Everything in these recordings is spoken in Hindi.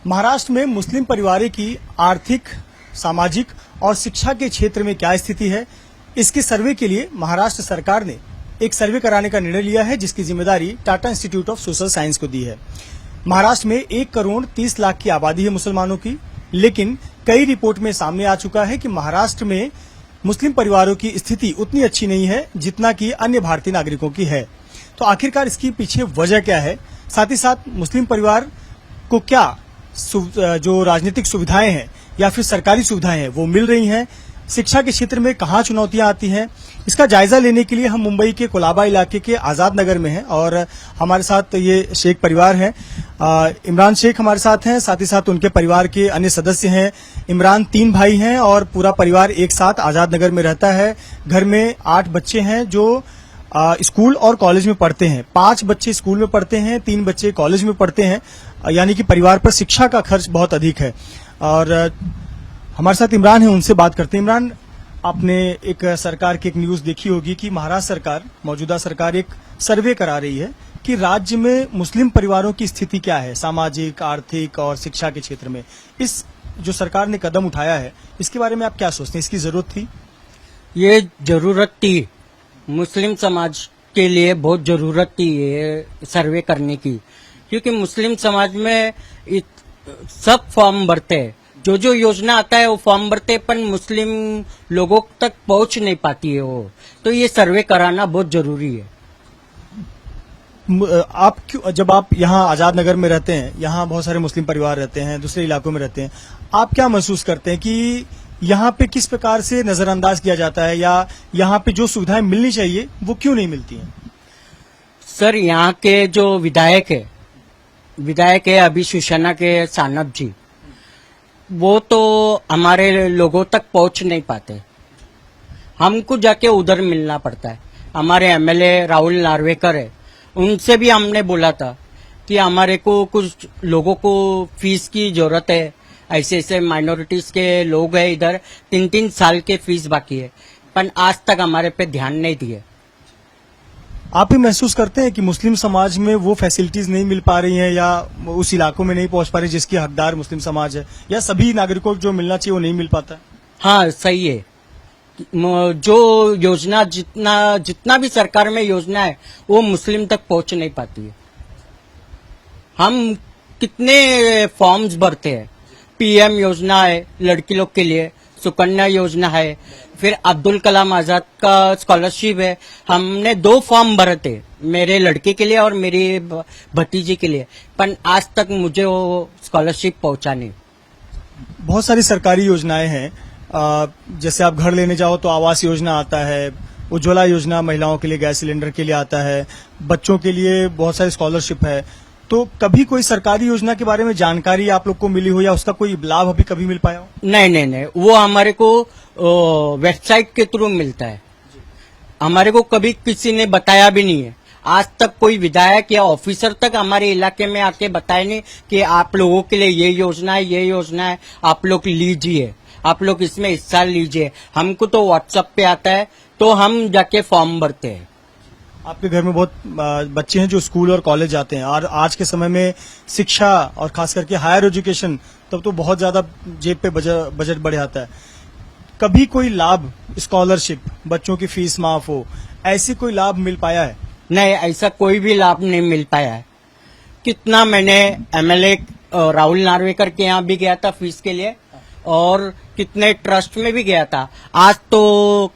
महाराष्ट्र में मुस्लिम परिवारों की आर्थिक, सामाजिक और शिक्षा के क्षेत्र में क्या स्थिति है, इसके सर्वे के लिए महाराष्ट्र सरकार ने एक सर्वे कराने का निर्णय लिया है, जिसकी जिम्मेदारी Tata institute of social science को दी है। महाराष्ट्र में 1,30,00,000 की आबादी है मुसलमानों की, लेकिन कई रिपोर्ट में सामने आ चुका है कि महाराष्ट्र में मुस्लिम परिवारों की स्थिति उतनी अच्छी नहीं है जितना कि अन्य भारतीय नागरिकों की है। तो आखिरकार इसकी पीछे वजह क्या है, साथ ही साथ मुस्लिम परिवार को क्या जो राजनीतिक सुविधाएं हैं या फिर सरकारी सुविधाएं हैं वो मिल रही हैं, शिक्षा के क्षेत्र में कहाँ चुनौतियां आती हैं, इसका जायजा लेने के लिए हम मुंबई के कोलाबा इलाके के आजाद नगर में हैं और हमारे साथ ये शेख परिवार हैं। इमरान शेख हमारे साथ हैं, साथ ही साथ उनके परिवार के अन्य सदस्य हैं। इमरान 3 भाई हैं और पूरा परिवार एक साथ आजाद नगर में रहता है। घर में 8 बच्चे हैं जो स्कूल और कॉलेज में पढ़ते हैं। 5 बच्चे स्कूल में पढ़ते हैं, 3 बच्चे कॉलेज में पढ़ते हैं, यानी कि परिवार पर शिक्षा का खर्च बहुत अधिक है। और हमारे साथ इमरान है, उनसे बात करते हैं। इमरान, आपने एक सरकार की एक न्यूज देखी होगी कि महाराष्ट्र सरकार, मौजूदा सरकार एक सर्वे करा रही है कि राज्य में मुस्लिम परिवारों की स्थिति क्या है सामाजिक, आर्थिक और शिक्षा के क्षेत्र में। इस जो सरकार ने कदम उठाया है, इसके बारे में आप क्या सोचते हैं, इसकी जरूरत थी? ये जरूरत थी, मुस्लिम समाज के लिए बहुत जरूरत थी ये सर्वे करने की, क्योंकि मुस्लिम समाज में सब फॉर्म भरते हैं, जो योजना आता है वो फॉर्म भरते हैं, पर मुस्लिम लोगों तक पहुंच नहीं पाती है वो, तो ये सर्वे कराना बहुत जरूरी है। आप क्यों, जब आप यहाँ आजाद नगर में रहते हैं, यहाँ बहुत सारे मुस्लिम परिवार रहते हैं, दूसरे इलाकों में रहते हैं, आप क्या महसूस करते हैं कि यहाँ पे किस प्रकार से नजरअंदाज किया जाता है या यहाँ पे जो सुविधाएं मिलनी चाहिए वो क्यों नहीं मिलती हैं? सर, यहाँ के जो विधायक है अभी शिवसेना के सानप जी, वो तो हमारे लोगों तक पहुंच नहीं पाते, हमको जाके उधर मिलना पड़ता है। हमारे एमएलए राहुल नार्वेकर है, उनसे भी हमने बोला था कि हमारे को कुछ लोगों को फीस की जरूरत है, ऐसे माइनॉरिटीज के लोग हैं इधर, 3-3 साल के फीस बाकी है, पर आज तक हमारे पे ध्यान नहीं दिए। आप भी महसूस करते हैं कि मुस्लिम समाज में वो फैसिलिटीज नहीं मिल पा रही हैं या उस इलाकों में नहीं पहुंच पा रही जिसकी हकदार मुस्लिम समाज है, या सभी नागरिकों को जो मिलना चाहिए वो नहीं मिल पाता? हाँ, सही है। जो योजना जितना भी सरकार में योजना है वो मुस्लिम तक पहुंच नहीं पाती है। हम कितने फॉर्म्स भरते हैं, पीएम योजना है लड़की लोग के लिए, सुकन्या योजना है, फिर अब्दुल कलाम आजाद का स्कॉलरशिप है। हमने 2 फॉर्म भरे थे, मेरे लड़के के लिए और मेरी भतीजी के लिए, पर आज तक मुझे वो स्कॉलरशिप पहुंचा नहीं। बहुत सारी सरकारी योजनाएं हैं, जैसे आप घर लेने जाओ तो आवास योजना आता है, उज्ज्वला योजना महिलाओं के लिए गैस सिलेंडर के लिए आता है, बच्चों के लिए बहुत सारी स्कॉलरशिप है। तो कभी कोई सरकारी योजना के बारे में जानकारी आप लोग को मिली हो या उसका कोई लाभ अभी कभी मिल पाया हो? नहीं, वो हमारे को वेबसाइट के थ्रू मिलता है, हमारे को कभी किसी ने बताया भी नहीं है। आज तक कोई विधायक या ऑफिसर तक हमारे इलाके में आके बताया नहीं कि आप लोगों के लिए ये योजना है, आप लोग लीजिए, आप लोग इसमें हिस्सा लीजिए। हमको तो व्हाट्सएप पे आता है, तो हम जाके फॉर्म भरते हैं। आपके घर में बहुत बच्चे हैं जो स्कूल और कॉलेज जाते हैं, और आज के समय में शिक्षा और खास करके हायर एजुकेशन, तब तो बहुत ज्यादा जेब पे बजट बढ़ जाता है। कभी कोई लाभ, स्कॉलरशिप, बच्चों की फीस माफ हो, ऐसी कोई लाभ मिल पाया है? नहीं, ऐसा कोई भी लाभ नहीं मिल पाया है। कितना मैंने एमएलए राहुल नार्वेकर के यहाँ भी गया था फीस के लिए, और कितने ट्रस्ट में भी गया था। आज तो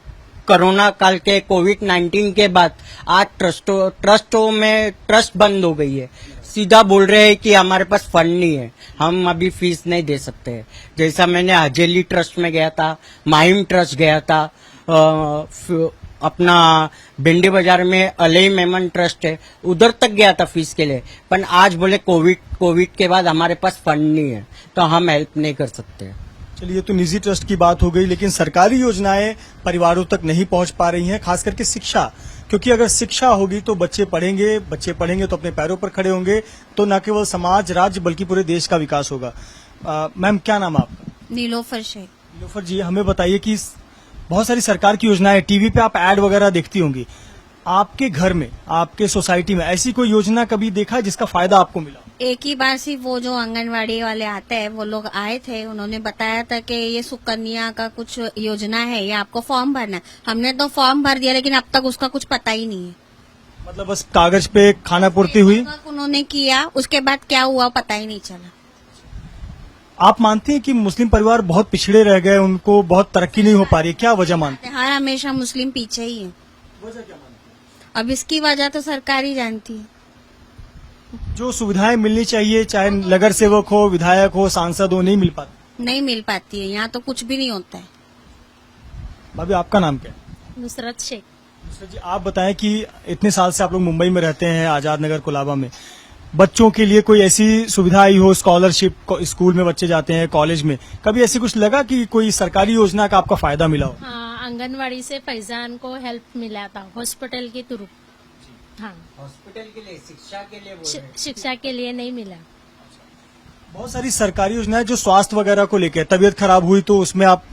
कोरोना काल के कोविड-19 के बाद आज ट्रस्टों में ट्रस्ट बंद हो गई है। सीधा बोल रहे हैं कि हमारे पास फंड नहीं है, हम अभी फीस नहीं दे सकते। जैसा मैंने हजेली ट्रस्ट में गया था, माहिम ट्रस्ट गया था, अपना भिंडी बाजार में अलई मेमन ट्रस्ट है, उधर तक गया था फीस के लिए, पर आज बोले कोविड के बाद हमारे पास फंड नहीं है, तो हम हेल्प नहीं कर सकते। चलिए, तो निजी ट्रस्ट की बात हो गई, लेकिन सरकारी योजनाएं परिवारों तक नहीं पहुंच पा रही हैं, खास करके शिक्षा, क्योंकि अगर शिक्षा होगी तो बच्चे पढ़ेंगे तो अपने पैरों पर खड़े होंगे, तो न केवल समाज, राज्य बल्कि पूरे देश का विकास होगा। मैम, क्या नाम है आपका? नीलोफर शेख। नीलोफर जी, हमें बताइए कि बहुत सारी सरकार की योजनाएं, टीवी पे आप ऐड वगैरह देखती होंगी, आपके घर में, आपके सोसाइटी में ऐसी कोई योजना कभी देखा जिसका फायदा आपको मिला? एक ही बार सिर्फ वो जो आंगनवाड़ी वाले आते हैं वो लोग आए थे, उन्होंने बताया था कि ये सुकन्या का कुछ योजना है, ये आपको फॉर्म भरना है। हमने तो फॉर्म भर दिया लेकिन अब तक उसका कुछ पता ही नहीं है। मतलब बस कागज पे खाना पूर्ति हुई। उन्होंने किया, उसके बाद क्या हुआ पता ही नहीं चला। आप मानते हैं कि मुस्लिम परिवार बहुत पिछड़े रह गए, उनको बहुत तरक्की नहीं हो पा रही है, क्या वजह मानते हर हमेशा मुस्लिम पीछे ही है। हैं? अब इसकी वजह तो सरकार ही जानती है। जो सुविधाएं मिलनी चाहिए, चाहे नगर सेवक हो, विधायक हो, सांसद हो, नहीं मिल पाती। नहीं मिल पाती है, यहाँ तो कुछ भी नहीं होता है। भाभी आपका नाम क्या है? नुसरत शेख। सर जी, आप बताएं कि इतने साल से आप लोग मुंबई में रहते हैं, आजाद नगर कोलाबा में, बच्चों के लिए कोई ऐसी सुविधा आई हो, स्कॉलरशिप, स्कूल में बच्चे जाते हैं, कॉलेज में, कभी ऐसी कुछ लगा कि कोई सरकारी योजना का आपका फायदा मिला हो? हाँ, आंगनवाड़ी से फैजान को हेल्प मिला था हॉस्पिटल के थ्रू। हाँ, हॉस्पिटल के लिए, शिक्षा के लिए शिक्षा के लिए नहीं मिला। बहुत सारी सरकारी योजनाएं जो स्वास्थ्य वगैरह को लेकर, तबीयत खराब हुई तो उसमें आप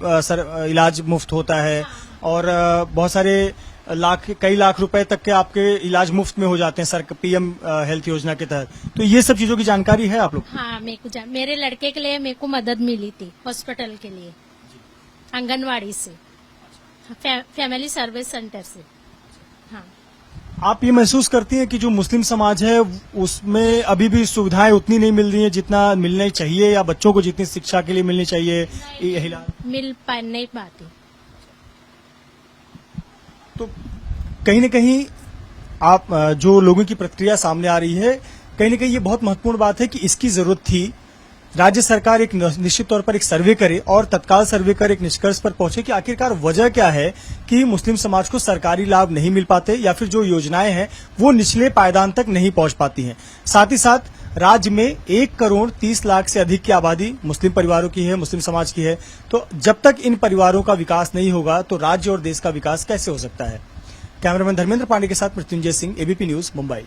इलाज मुफ्त होता है, और बहुत सारे कई लाख रुपए तक के आपके इलाज मुफ्त में हो जाते हैं सर पीएम हेल्थ योजना के तहत। तो ये सब चीजों की जानकारी है आप लोग? हाँ, मेरे लड़के के लिए मेरे को मदद मिली थी हॉस्पिटल के लिए, आंगनवाड़ी से, फैमिली सर्विस सेंटर से। हाँ, आप ये महसूस करती हैं कि जो मुस्लिम समाज है उसमें अभी भी सुविधाएं उतनी नहीं मिल रही हैं जितना मिलना चाहिए, या बच्चों को जितनी शिक्षा के लिए मिलनी चाहिए नहीं पाती। तो कहीं न कहीं आप जो लोगों की प्रतिक्रिया सामने आ रही है, कहीं न कहीं ये बहुत महत्वपूर्ण बात है कि इसकी जरूरत थी। राज्य सरकार एक निश्चित तौर पर एक सर्वे करे और तत्काल सर्वे कर एक निष्कर्ष पर पहुंचे कि आखिरकार वजह क्या है कि मुस्लिम समाज को सरकारी लाभ नहीं मिल पाते, या फिर जो योजनाएं हैं वो निचले पायदान तक नहीं पहुंच पाती हैं। साथ ही साथ राज्य में 1,30,00,000 से अधिक की आबादी मुस्लिम परिवारों की है, मुस्लिम समाज की है। तो जब तक इन परिवारों का विकास नहीं होगा तो राज्य और देश का विकास कैसे हो सकता है? कैमरामैन धर्मेंद्र पांडे के साथ मृत्युंजय सिंह, एबीपी न्यूज, मुंबई।